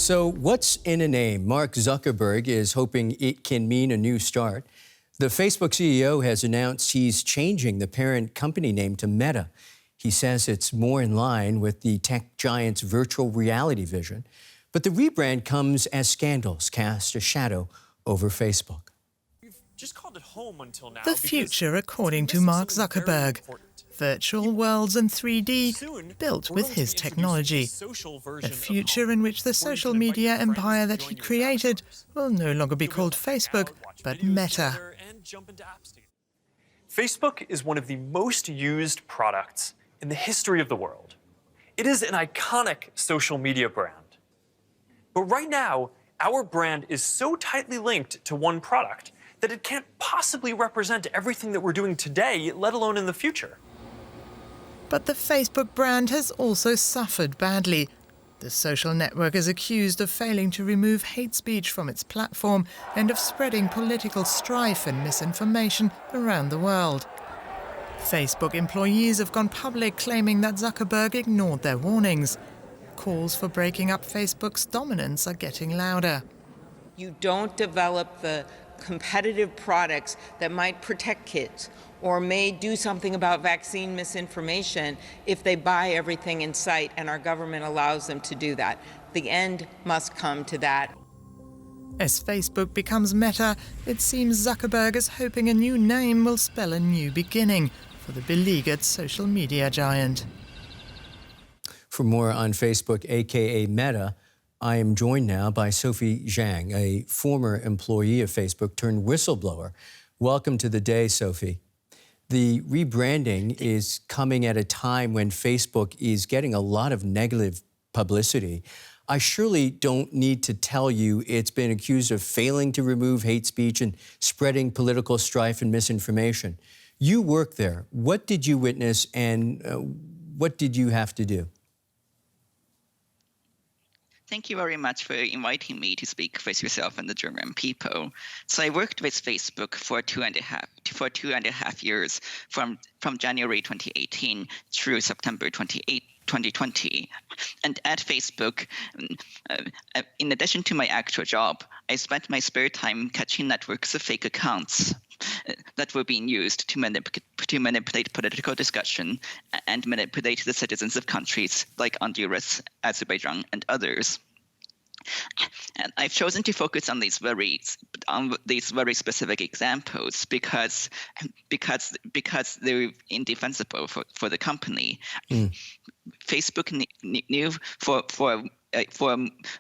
So what's in a name? Mark Zuckerberg is hoping it can mean a new start. The Facebook CEO has announced he's changing the parent company name to Meta. He says it's more in line with the tech giant's virtual reality vision. But the rebrand comes as scandals cast a shadow over Facebook. Just called it home until now. The future, according to Mark Zuckerberg. Virtual worlds and 3D built with his technology. A future in which the social media empire that he created will no longer be called Facebook, but Meta. Facebook is one of the most used products in the history of the world. It is an iconic social media brand. But right now, our brand is so tightly linked to one product that it can't possibly represent everything that we're doing today, let alone in the future. But the Facebook brand has also suffered badly. The social network is accused of failing to remove hate speech from its platform and of spreading political strife and misinformation around the world. Facebook employees have gone public claiming that Zuckerberg ignored their warnings. Calls for breaking up Facebook's dominance are getting louder. You don't develop the competitive products that might protect kids or may do something about vaccine misinformation if they buy everything in sight and our government allows them to do that. The end must come to that. As Facebook becomes Meta, it seems Zuckerberg is hoping a new name will spell a new beginning for the beleaguered social media giant. For more on Facebook, aka Meta, I am joined now by Sophie Zhang, a former employee of Facebook turned whistleblower. Welcome to the day, Sophie. The rebranding is coming at a time when Facebook is getting a lot of negative publicity. I surely don't need to tell you it's been accused of failing to remove hate speech and spreading political strife and misinformation. You work there. What did you witness and what did you have to do? Thank you very much for inviting me to speak with yourself and the German people. So I worked with Facebook for two and a half years, from January 2018 through September 2020. And at Facebook, in addition to my actual job, I spent my spare time catching networks of fake accounts that were being used to manipulate political discussion and manipulate the citizens of countries like Honduras, Azerbaijan, and others. And I've chosen to focus on these very specific examples because they're indefensible for the company. Facebook knew for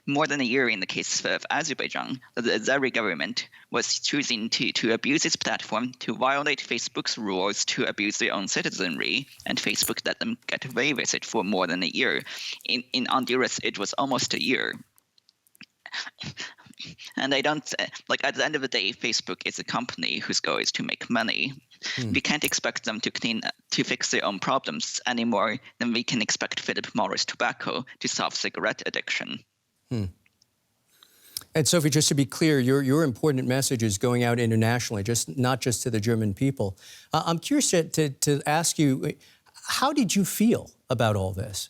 more than a year in the case of Azerbaijan, that the Azeri government was choosing to abuse its platform, to violate Facebook's rules, to abuse their own citizenry, and Facebook let them get away with it for more than a year. In Honduras, it was almost a year. And I don't at the end of the day, Facebook is a company whose goal is to make money. We can't expect them to fix their own problems any more than we can expect Philip Morris Tobacco to solve cigarette addiction. And Sophie, just to be clear, your important message is going out internationally, not just to the German people. I'm curious to ask you, how did you feel about all this?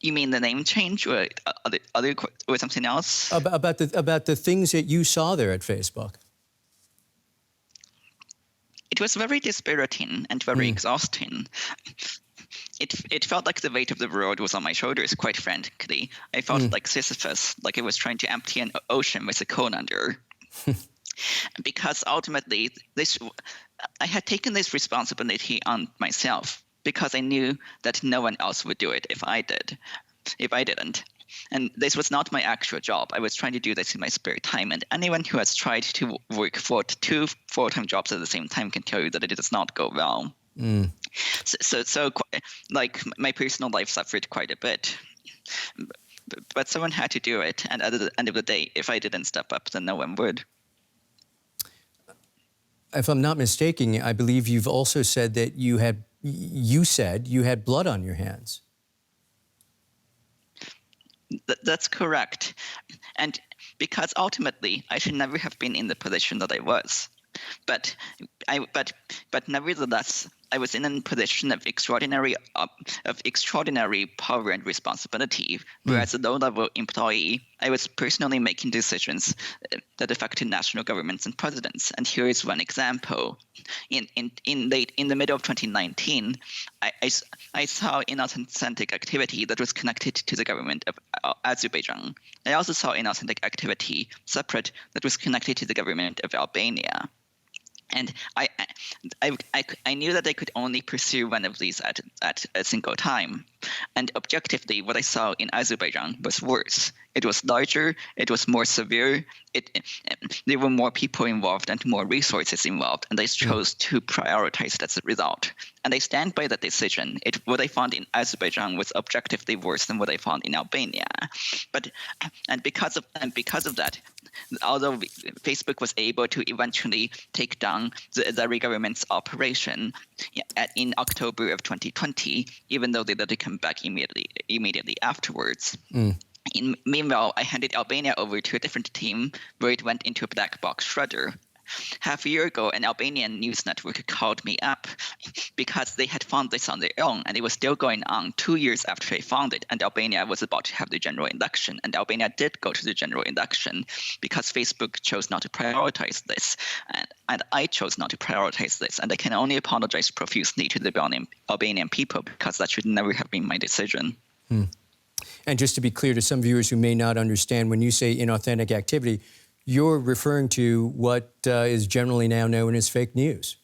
You mean the name change, or other or something else? About the things that you saw there at Facebook. It was very dispiriting and very exhausting. It felt like the weight of the world was on my shoulders, quite frankly. I felt like Sisyphus, like I was trying to empty an ocean with a cone under. Because ultimately, I had taken this responsibility on myself, because I knew that no one else would do it if I didn't. And this was not my actual job. I was trying to do this in my spare time. And anyone who has tried to work for two full-time jobs at the same time can tell you that it does not go well. So my personal life suffered quite a bit. But someone had to do it. And at the end of the day, if I didn't step up, then no one would. If I'm not mistaken, I believe you've also said that you had blood on your hands. That's correct. And because ultimately I should never have been in the position that I was. But nevertheless, in a position of extraordinary power and responsibility. Whereas a low-level employee, I was personally making decisions that affected national governments and presidents. And here is one example. In the middle of 2019, I saw inauthentic activity that was connected to the government of Azerbaijan. I also saw inauthentic activity separate that was connected to the government of Albania. And I knew that I could only pursue one of these at a single time. And objectively, what I saw in Azerbaijan was worse. It was larger, it was more severe, there were more people involved and more resources involved, and I chose to prioritize that as a result. And I stand by that decision. What I found in Azerbaijan was objectively worse than what I found in Albania. Because of that, although Facebook was able to eventually take down the Azeri government's operation in October of 2020, even though they let it come back immediately afterwards. Meanwhile, I handed Albania over to a different team where it went into a black box shredder. Half a year ago, an Albanian news network called me up because they had found this on their own, and it was still going on 2 years after I found it, and Albania was about to have the general election. And Albania did go to the general election because Facebook chose not to prioritize this, and I chose not to prioritize this. And I can only apologize profusely to the Albanian people because that should never have been my decision. And just to be clear to some viewers who may not understand, when you say inauthentic activity, you're referring to what is generally now known as fake news.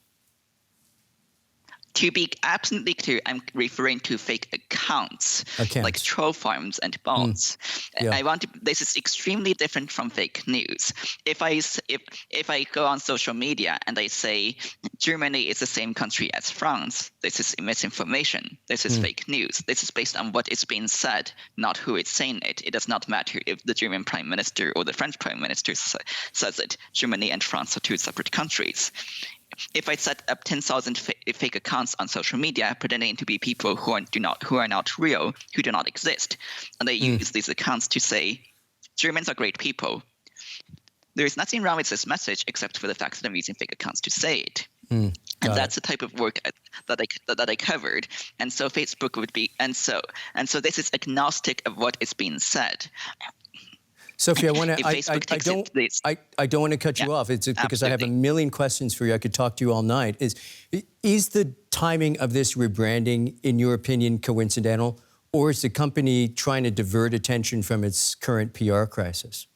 To be absolutely clear, I'm referring to fake accounts. Like troll farms and bots. This is extremely different from fake news. If I go on social media and I say Germany is the same country as France, this is misinformation. This is fake news. This is based on what is being said, not who is saying it. It does not matter if the German prime minister or the French prime minister says it. Germany and France are two separate countries. If I set up 10,000 fake accounts on social media pretending to be people who are not real, who do not exist, and I use these accounts to say Germans are great people, there is nothing wrong with this message except for the fact that I'm using fake accounts to say it. And that's the type of work that I covered. And so Facebook would be, and so this is agnostic of what is being said. Sophie, I don't want to cut you off. It's because I have a million questions for you. I could talk to you all night. Is the timing of this rebranding, in your opinion, coincidental, or is the company trying to divert attention from its current PR crisis?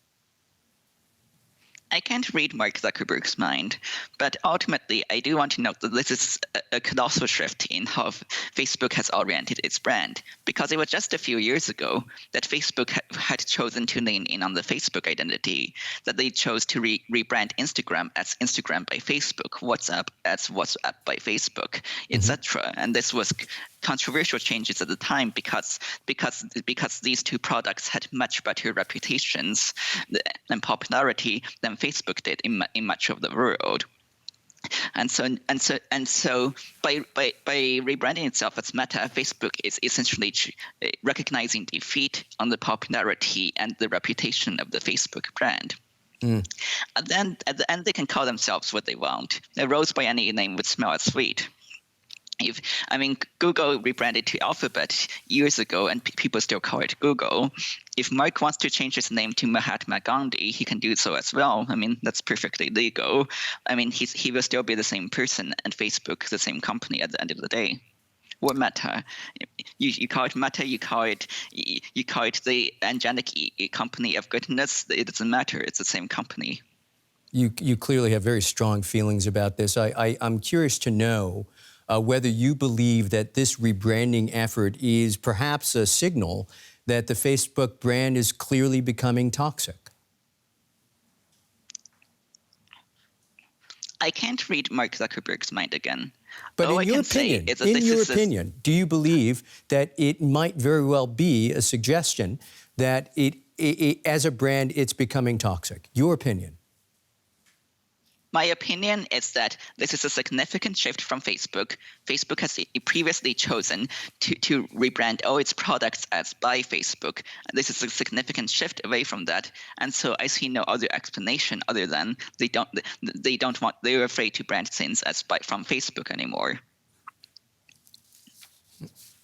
I can't read Mark Zuckerberg's mind, but ultimately I do want to note that this is a colossal shift in how Facebook has oriented its brand, because it was just a few years ago that Facebook had chosen to lean in on the Facebook identity, that they chose to rebrand Instagram as Instagram by Facebook, WhatsApp as WhatsApp by Facebook, etc. And this was controversial changes at the time because these two products had much better reputations and popularity than Facebook did in much of the world. And so by rebranding itself as Meta, Facebook is essentially recognizing defeat on the popularity and the reputation of the Facebook brand. And then at the end, they can call themselves what they want. A rose by any name would smell as sweet. Google rebranded to Alphabet years ago, and people still call it Google. If Mark wants to change his name to Mahatma Gandhi, he can do so as well. That's perfectly legal. He will still be the same person, and Facebook the same company at the end of the day. Or Meta. You call it Meta, you call it the angelic company of goodness. It doesn't matter. It's the same company. You clearly have very strong feelings about this. I'm curious to know whether you believe that this rebranding effort is perhaps a signal that the Facebook brand is clearly becoming toxic. I can't read Mark Zuckerberg's mind again. But in your opinion, do you believe that it might very well be a suggestion that it as a brand, it's becoming toxic? Your opinion? My opinion is that this is a significant shift from Facebook. Facebook has previously chosen to rebrand all its products as by Facebook. This is a significant shift away from that, and so I see no other explanation other than they're afraid to brand things as from Facebook anymore.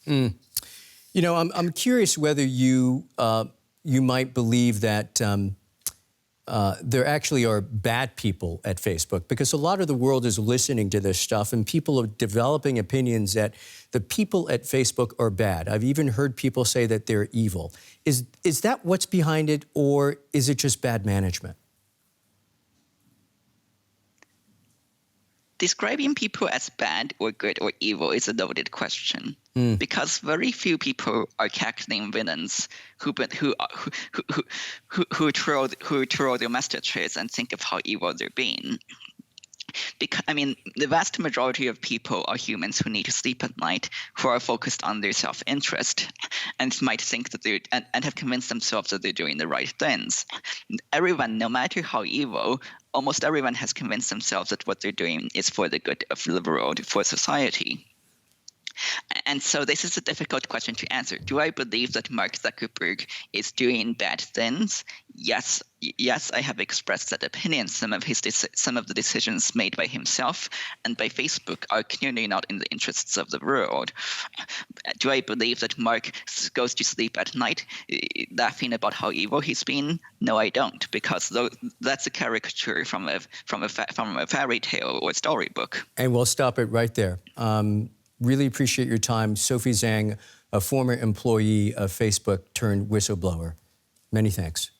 You know, I'm curious whether you might believe that there actually are bad people at Facebook, because a lot of the world is listening to this stuff and people are developing opinions that the people at Facebook are bad. I've even heard people say that they're evil. Is that what's behind it, or is it just bad management? Describing people as bad or good or evil is a loaded question, because very few people are cackling villains who throw their messages and think of how evil they're being. Because, I mean, the vast majority of people are humans who need to sleep at night, who are focused on their self-interest, and might think that and have convinced themselves that they're doing the right things. Everyone, no matter how evil, almost everyone has convinced themselves that what they're doing is for the good of the world, for society. And so this is a difficult question to answer. Do I believe that Mark Zuckerberg is doing bad things? Yes, I have expressed that opinion. Some of the decisions made by himself and by Facebook are clearly not in the interests of the world. Do I believe that Mark goes to sleep at night laughing about how evil he's been? No, I don't, because that's a caricature from a fairy tale or storybook. And we'll stop it right there. Really appreciate your time. Sophie Zhang, a former employee of Facebook turned whistleblower. Many thanks.